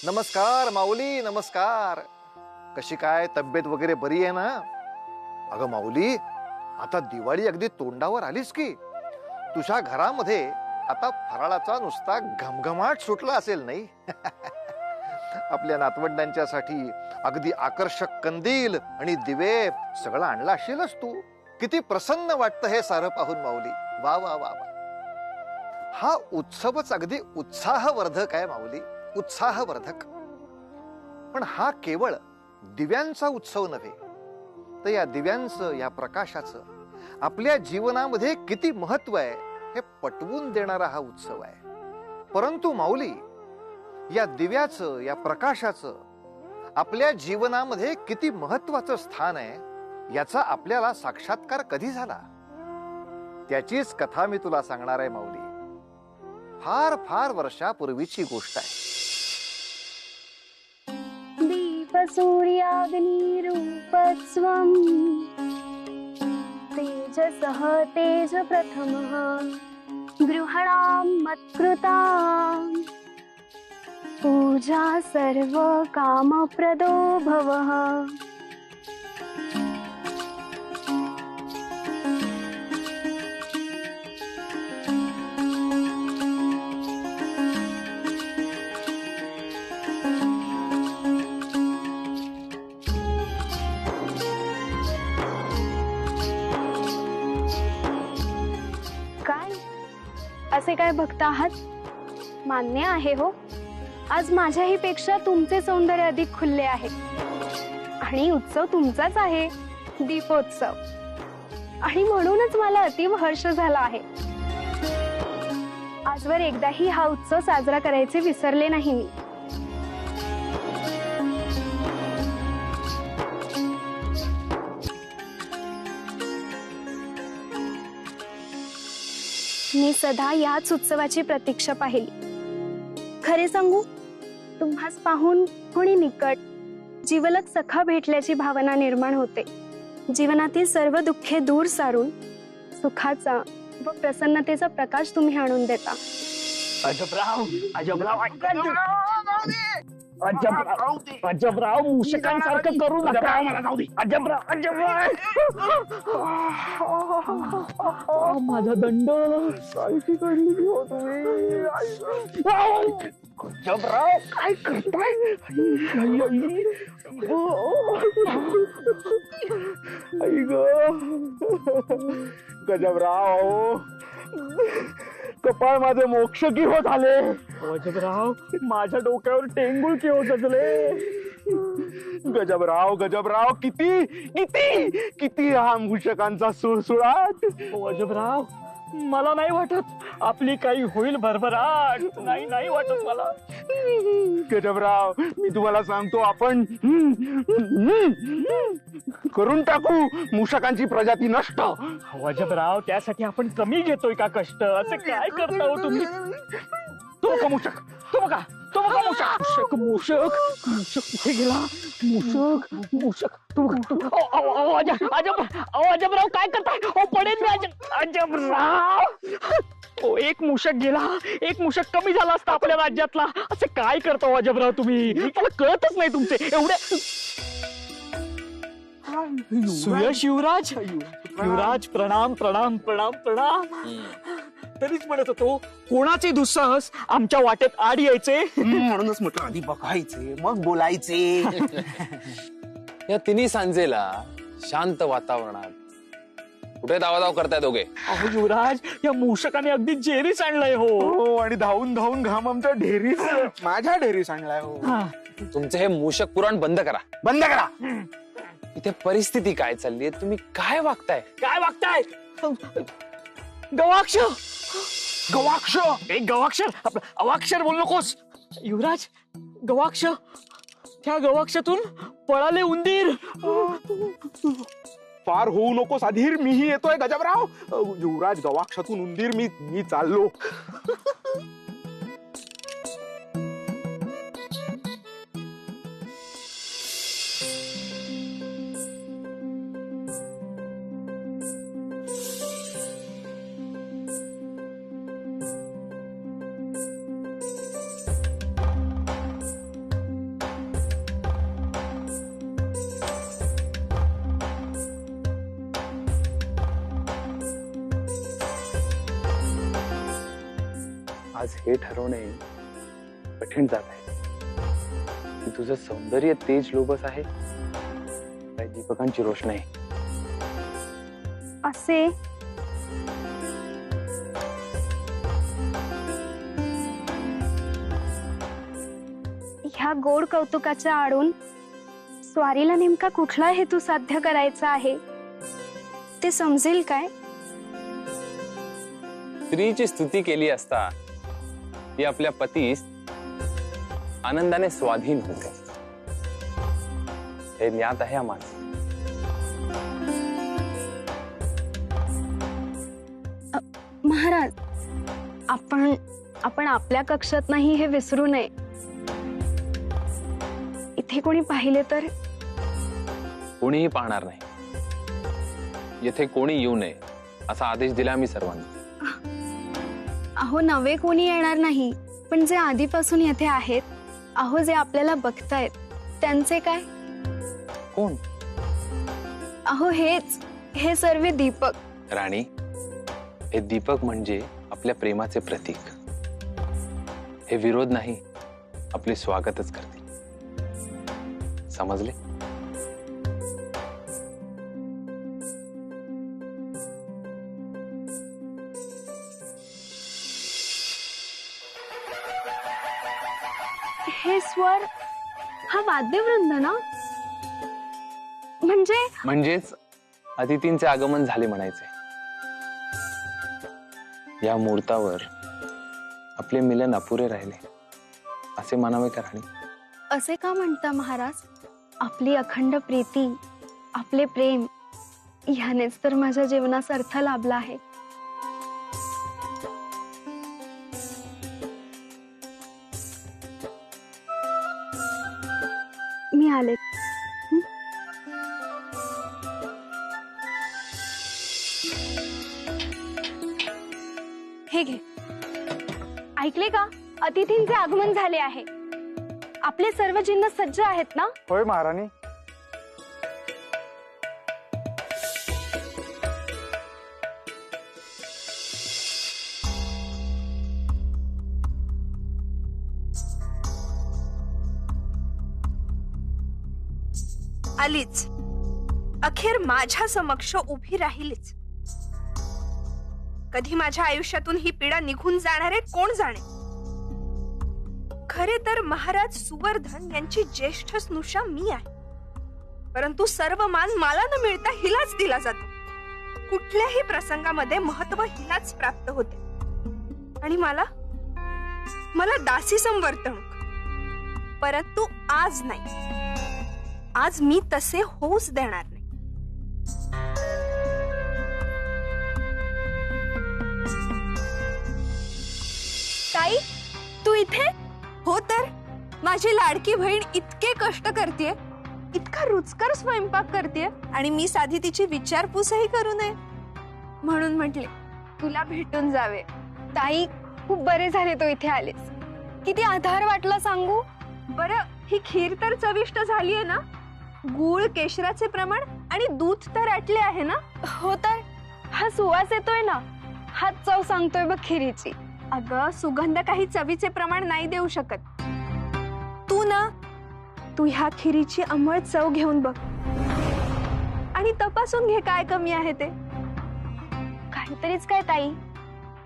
नमस्कार माऊली, नमस्कार. कशी काय तब्येत वगैरे बरी आहे ना? अगं माऊली, आता दिवाळी अगदी तोंडावर आलीच की. तुझ्या घरामध्ये आता फराळाचा नुसता घमघमाट सुटला असेल नाही? आपल्या नातवंडांच्यासाठी अगदी आकर्षक कंदील आणि दिवे सगळं आणलं असेलच तू. किती प्रसन्न वाटतं हे सारं पाहून माऊली. वा वा वा वा. हा उत्सवच अगदी उत्साहवर्धक आहे माऊली, उत्साहवर्धक. पण हा केवळ दिव्यांचा उत्सव नव्हे, तर या दिव्यांचं, या प्रकाशाचं आपल्या जीवनामध्ये किती महत्व आहे हे पटवून देणारा हा उत्सव आहे. परंतु माऊली, या दिव्याचं, या प्रकाशाचं आपल्या जीवनामध्ये किती महत्वाचं स्थान आहे याचा आपल्याला साक्षात्कार कधी झाला, त्याचीच कथा मी तुला सांगणार आहे माऊली. फार फार वर्षापूर्वीची गोष्ट आहे. दीप सूर्याग्निरूपस्वम् तेजसः तेज प्रथमः गृहाणां मत्कृता पूजा सर्व कामप्रदो भवः. असे काय भक्त आहात? मान्य आहे हो, आज माझ्याही पेक्षा तुमचे सौंदर्य अधिक खुलले आहे. आणि उत्सव तुमचाच आहे, दीपोत्सव. आणि म्हणूनच मला अतीव हर्ष झाला आहे. आजवर एकदाही हा उत्सव साजरा करायचे विसरले नाही मी. मी सदा याच उत्सवाची प्रतीक्षा पाहिली. खरे सांगू, तुम्हास पाहून कोणी निकट जीवलग सखा भेटल्याची भावना निर्माण होते. जीवनातील सर्व दुःखे दूर सारून सुखाचा व प्रसन्नतेचा प्रकाश तुम्ही आणून देता. अजबराव, अजबराव, अजबराव, मूषकांसारखं करू नका. अजबराव, अजबराव, माझा दंड काळजी काढली हो तुम्ही. अजबराव, काय करताय? आई ग गजबराव, कपाळ माझे मोक्ष की हो झाले. गजबराव, माझ्या डोक्यावर टेंगुळ की हो सजले. गजबराव, गजबराव, किती किती किती हा मूषकांचा सुळसुळाट. गजबराव, मला नाही वाटत आपली काही होईल भरभराट. नाही नाही वाटत मला. गजबराव, मी तुम्हाला सांगतो, आपण करून टाकू मूषकांची प्रजाती नष्ट. गजबराव, त्यासाठी आपण कमी घेतोय का कष्ट? असं काय करता हो तुम्ही? तो का मूषक, तो बघा, तो बघा मूषक. मूषक, मूषक, मूषक कुठे गेला? मूषक, मूषक, तू अजबराव, काय करताय? पडेल मी. अजबराव, ओ, एक मूषक गेला, एक मूषक कमी झाला असता आपल्या राज्यातला. असं काय करता अजबराव तुम्ही? मला कळतच नाही तुमचे एवढे. सुयश युवराज, युवराज, प्रणाम प्रणाम प्रणाम प्रणाम. तरीच म्हणत होतो, कोणाचे दुस्साहस आमच्या वाटेत आड यायचे. म्हणूनच म्हटलं आधी बघायचे मग बोलायचे. या तिन्ही सांजेला शांत वातावरणात कुठे दावादाव करताय दोघे? अहो युवराज, या मूषकाने अगदी जेरीस आणलंय हो. आणि धावून धावून घाम आमच्या ढेरीस, माझ्या ढेरीस आणलाय हो. तुमचे हे मूषक पुराण बंद करा, बंद करा. इथे परिस्थिती काय चालली, तुम्ही काय वागताय? काय वागताय? गवाक्ष, गवाक्ष, एक गवाक्षर, अवाक्षर बोल नकोस. युवराज, गवाक्ष, त्या गवाक्षातून पळाले उंदीर. फार होऊ नकोस अधीर, मीही येतोय. गजबराव, युवराज, गवाक्षातून उंदीर, मी चाललो. आज हे ठरवणे कठीण जात आहे की तुझं सौंदर्य तेज लोभस आहे काय दीपकांची रोषणाई. असे ह्या गोड कौतुकाच्या आडून स्वारीला नेमका कुठला हेतू साध्य करायचा आहे ते समजेल काय? स्त्रीची स्तुती केली असता ती आपल्या पतीस आनंदाने स्वाधीन होते. हे ज्ञात आहे आम्हाला. महाराज, आपण आपल्या कक्षात नाही हे विसरू नये. इथे कोणी पाहिले तर? कोणीही पाहणार नाही. येथे कोणी येऊ नये असा आदेश दिला मी सर्वांना. अहो, नवे कोणी येणार नाही, पण जे आधीपासून येथे आहेत, अहो जे आपल्याला बघतायत त्यांचे काय? कोण? अहो हे सर्व दीपक. राणी, हे दीपक म्हणजे आपल्या प्रेमाचे प्रतीक. हे विरोध नाही, आपले स्वागतच करतील. समजले? हे स्वर हा वाद्यवृंद ना? म्हणजेच अतिथींचे आगमन झाले म्हणायचे. या मुहूर्तावर आपले मिलन अपुरे राहिले असे मानावे का राणी? असे का म्हणता महाराज? आपली अखंड प्रीती, आपले प्रेम ह्यानेच तर माझ्या जीवनास अर्थ लाभला आहे. मी आले. हे घे. ऐकले का? अतिथींचे आगमन झाले आहे. आपले सर्व जिन्नस सज्ज आहेत ना? होय महाराणी. आलीच. अखेर माझ्या समक्ष उभी राहिलीच. कधी माझ्या आयुष्यातून ही पीडा निघून जाणार आहे कोण जाणे. खरे तर महाराज सुवर्धन यांची ज्येष्ठ स्नुषा मी आहे, परंतु सर्व मान मला न मिळता हिलाच दिला जातो. कुठल्याही प्रसंगामध्ये महत्व हिलाच प्राप्त होते आणि मला दासी संवर्तणूक. परंतु आज नाही. आज मी तसे होऊच देणार नाही. ताई, तू इथे? हो तर, माझी लाडकी बहीण इतके कष्ट करतेय, इतका रुचकर स्वयंपाक करतेय आणि मी साधी तिची विचारपूसही करू नये म्हणून म्हटले तुला भेटून जावे. ताई, खूप बरे झाले तू इथे आलीस. किती आधार वाटला सांगू. बरं, ही खीर तर चविष्ट झालीये ना? गूळ, केशराचे प्रमाण आणि दूध तर आटले आहे ना? हो तर, हा सुवास येतोय ना, हाच चव सांगतोय बघ खिरीची. अगं, सुगंध काही चवीचे प्रमाण नाही देऊ शकत. तू ह्या खिरीची अंमळ चव घेऊन बघ आणि तपासून घे काय कमी आहे ते. काहीतरीच काय ताई,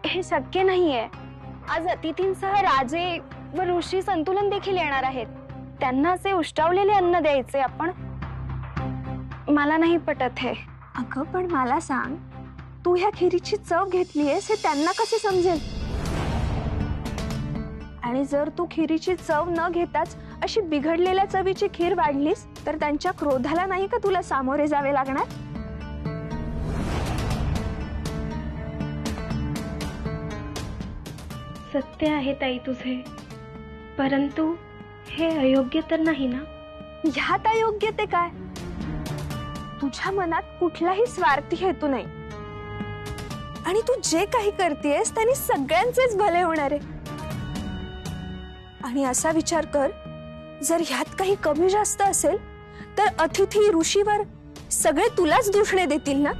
हे शक्य नाहीये. आज अतिथींसह राजे व ऋषी संतुलन देखील येणार आहेत. त्यांना असे उष्टावलेले अन्न द्यायचे आपण? मला नाही पटत हे. अगं, पण मला सांग, तू ह्या खिरीची चव घेतलीयस हे त्यांना कसे समजेल? आणि जर तू खिरीची चव न घेताच अशी बिघडलेल्या चवीची खीर वाढलीस तर त्यांच्या क्रोधाला नाही का तुला सामोरे जावे लागणार? सत्य आहे ताई तुझे, परंतु हे अयोग्य तर नाही ना? ह्यात अयोग्य ते काय? तुझ्या मनात कुठलाही स्वार्थी हेतू नाही आणि तू जे काही करतेस त्यांनी सगळ्यांचेच भले होणार आहे. आणि असा विचार कर, जर ह्यात काही कमी जास्त असेल तर अतिथी ऋषीवर सगळे तुलाच दूषणे देतील ना?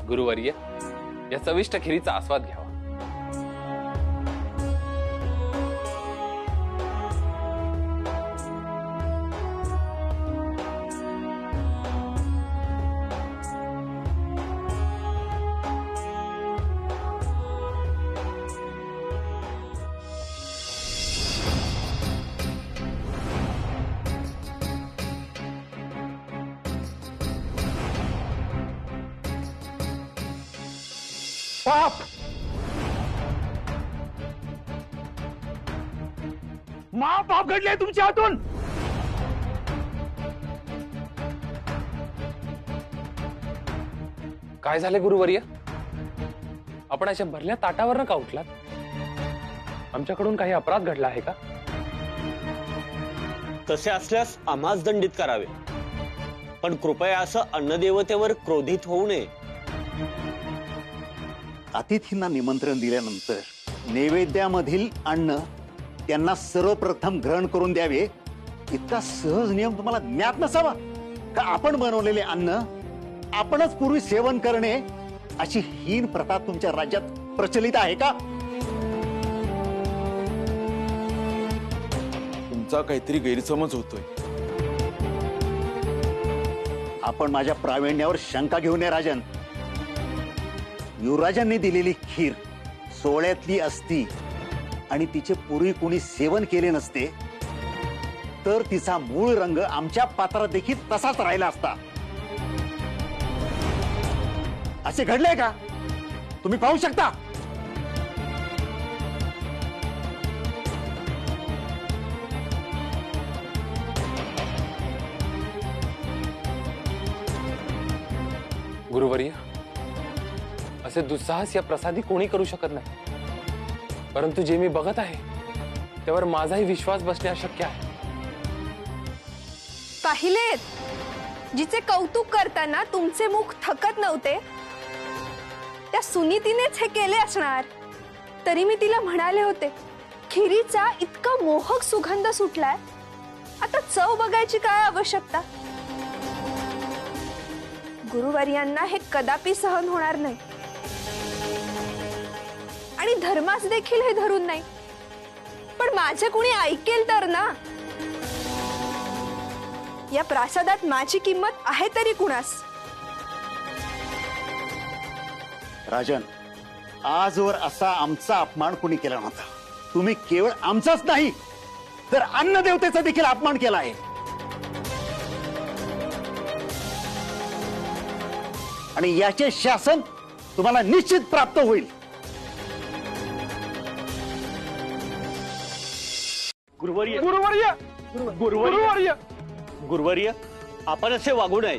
गुरुवर्य, या चविष्ट खिरीचा आस्वाद घ्यावा. पाप महापाप घडले तुमच्या हातून. काय झाले गुरुवर्य? आपण अशा भरल्या ताटावर का उठलात? आमच्याकडून काही अपराध घडला आहे का? तसे असल्यास आम्हाच दंडित करावे, पण कृपया असं अन्नदेवतेवर क्रोधित होऊ नये. अतिथींना निमंत्रण दिल्यानंतर नैवेद्यामधील अन्न त्यांना सर्वप्रथम ग्रहण करून द्यावे, इतका सहज नियम तुम्हाला ज्ञात नसावा का? आपण बनवलेले अन्न आपणच पूर्वी सेवन करणे अशी हीन प्रथा तुमच्या राज्यात प्रचलित आहे का? तुमचा काहीतरी गैरसमज होतोय. आपण माझ्या प्रावीण्यावर शंका घेऊ नये राजन. युवराजांनी दिलेली खीर सोहळ्यातली असती आणि तिचे पूर्वी कोणी सेवन केले नसते तर तिचा मूळ रंग आमच्या पात्रात देखील तसाच राहिला असता. असे घडले का? तुम्ही पाहू शकता. गुरुवर्य, असे दुस्साहस या प्रसादी कोणी करू शकत नाही, परंतु जे मी बघत आहे त्यावर माझाही विश्वास बसणे अशक्य आहे. पाहिलेत, जिचे कौतुक करताना तुमचे मुख थकत नव्हते त्या सुनीतीनेच हे केले असणार. तरी मी तिला म्हणाले होते, खिरीचा इतका मोहक सुगंध सुटलाय, आता चव बघायची काय आवश्यकता. गुरुवर्यांना हे कदापि सहन होणार नाही आणि धर्मास देखील हे धरून नाही. पण माझे कोणी ऐकेल तर ना. या प्रासादात माझी किंमत आहे तरी कुणास. राजन, आजवर असा आमचा अपमान कोणी केला नव्हता. तुम्ही केवळ आमचाच नाही तर अन्न देवतेचा देखील अपमान केला आहे. आणि याचे शासन तुम्हाला निश्चित प्राप्त होईल. गुरुवर्य, गुरुवर्य, गुरुवर्य, गुरुवर्य, आपण असे वागू नये.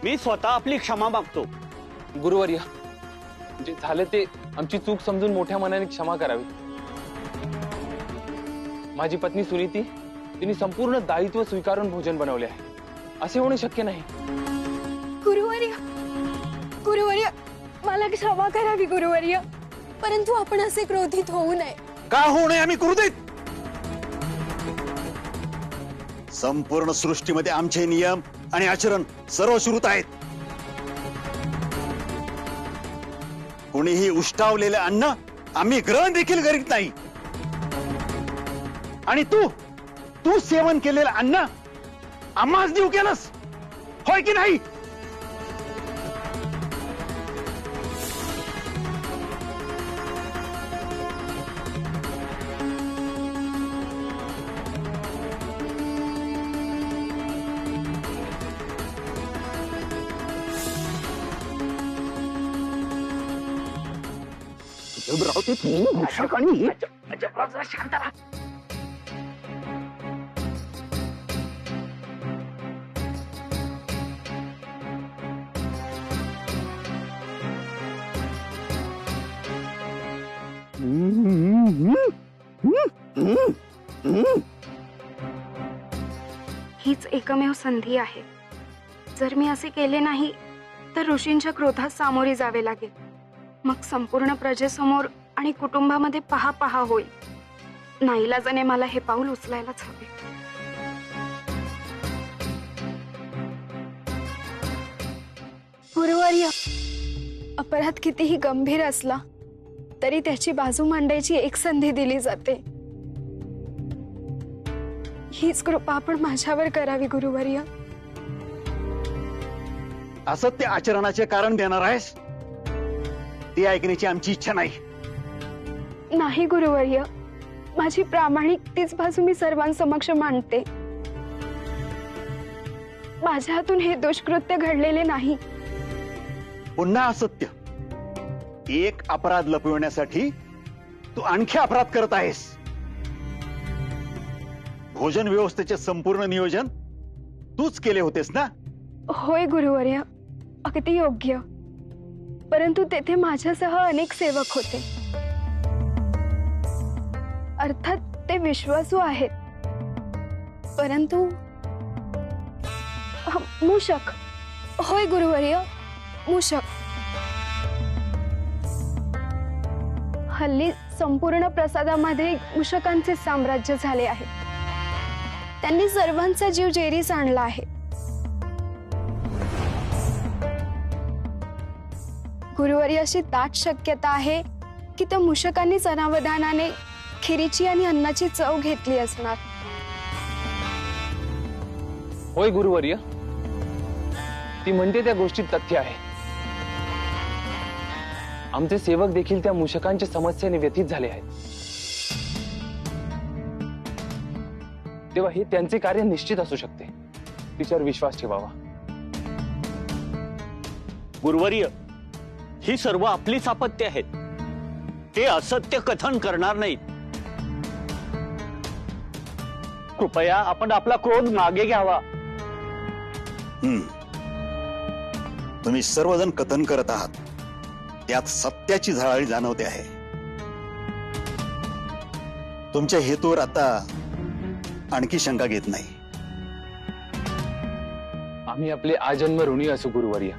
मी स्वतः आपली क्षमा मागतो. गुरुवर्य, जे झाले ते आमची चूक समजून मोठ्या मनाने क्षमा करावी. माझी पत्नी सुनीती तिने संपूर्ण दायित्व स्वीकारून भोजन बनवले आहे. असे होणे शक्य नाही. गुरुवर्य, गुरुवर्य, मला क्षमा करावी गुरुवर्य, परंतु आपण असे क्रोधित होऊ नये. का होऊ नये? आम्ही करू देत. संपूर्ण सृष्टीमध्ये आमचे नियम आणि आचरण सर्वश्रुत आहेत. कोणीही उष्टावलेले अन्न आम्ही ग्रहण देखील करीत नाही. आणि तू सेवन केलेलं अन्न आम्हाच देऊ केलंस, होय की नाही? हीच एकमेव संधी आहे. जर मी असे केले नाही तर ऋषींच्या क्रोधात सामोरे जावे लागेल. मग संपूर्ण प्रजेसमोर आणि कुटुंबामध्ये पहा होईल. नाईलाजाने मला हे पाऊल उचलायलाच हवे. गुरुवर्य, अपराध कितीही गंभीर असला तरी त्याची बाजू मांडायची एक संधी दिली जाते. हीच कृपा आपण माझ्यावर करावी गुरुवर्य. असत्य आचरणाचे कारण देणार आहेस ते ऐकण्याची आमची इच्छा नाही. नाही गुरुवर्य, माझी प्रामाणिक तीच बाजू मी सर्वांसमक्ष मांडते. माझ्या हातून हे दुष्कृत्य घडलेले नाही. पुन्हा असत्य. एक अपराध लपविण्यासाठी तू आणखी अपराध करत आहेस. भोजन व्यवस्थेचे संपूर्ण नियोजन तूच केले होतेस ना? होय गुरुवर्य, अगदी योग्य. परंतु तेथे माझ्यासह अनेक सेवक होते. अर्थात ते विश्वासू आहेत, परंतु मूषक. होय गुरुवर्य, मूषक. हल्ली संपूर्ण प्रसादामध्ये मूषकांचे साम्राज्य झाले आहे. त्यांनी सर्वांचा जीव जेरीस आणला आहे. गुरुवर्य, अशी दाट शक्यता आहे की त्या मूषकांनीच अनावधानाने खिरीची आणि अन्नाची चव घेतली असणार. होय गुरुवर्य, ती म्हणते त्या गोष्टीत तथ्य आहे. आमचे सेवक देखील त्या मूषकांच्या समस्येने व्यथित झाले आहेत. तेव्हा हे त्यांचे कार्य निश्चित असू शकते. तिच्यावर विश्वास ठेवावा. गुरुवर्य, ही सर्व आपलीच आपत्ती आहेत. ते असत्य कथन करणार नाहीत. कृपया आपण आपला क्रोध मागे घ्यावा. तुम्ही सर्वजण कथन करत आहात, त्यात सत्याची झळाळी जाणवते आहे. तुमच्या हेतूवर आता आणखी शंका घेत नाही. आम्ही आपले आजन्म ऋणी असू गुरुवर्य.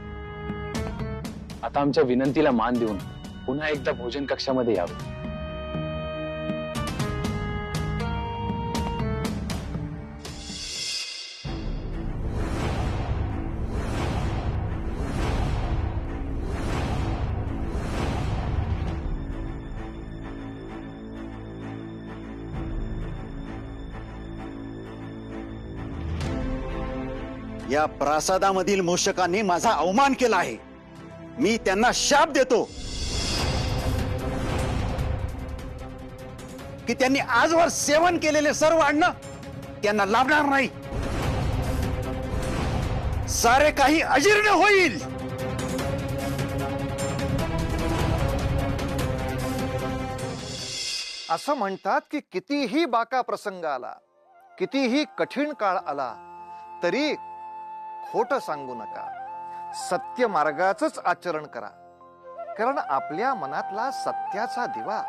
आता आमच्या विनंतीला मान देऊन पुन्हा एकदा भोजन कक्षामध्ये यावे. या प्रासादामधील मूषकांनी माझा अवमान केला आहे. मी त्यांना शाप देतो की त्यांनी आजवर सेवन केलेले सर्व अन्न त्यांना लाभणार नाही. सारे काही अजीर्ण होईल. असं म्हणतात की कितीही बाका प्रसंग आला, कितीही कठीण काळ आला तरी खोट सांगू नका. सत्य मार्गाचंच आचरण करा. कारण आपल्या मनातला सत्याचा दिवा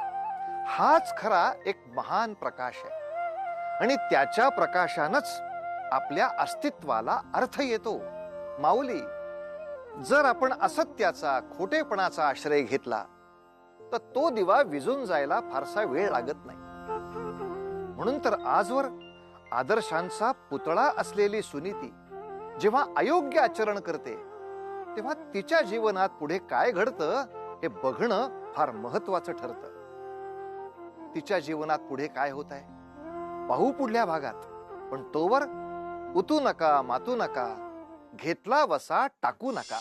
हाच खरा एक महान प्रकाश आहे आणि त्याच्या प्रकाशानच आपल्या अस्तित्वाला अर्थ येतो. माऊली, जर आपण असत्याचा, खोटेपणाचा आश्रय घेतला तर तो दिवा विझून जायला फारसा वेळ लागत नाही. म्हणून तर आजवर आदर्शांचा पुतळा असलेली सुनीती जेव्हा अयोग्य आचरण करते तेव्हा तिच्या जीवनात पुढे काय घडतं हे बघणं फार महत्वाचं ठरतं. तिच्या जीवनात पुढे काय होत आहे पाहू पुढल्या भागात. पण तोवर उतू नका, मातू नका, घेतला वसा टाकू नका.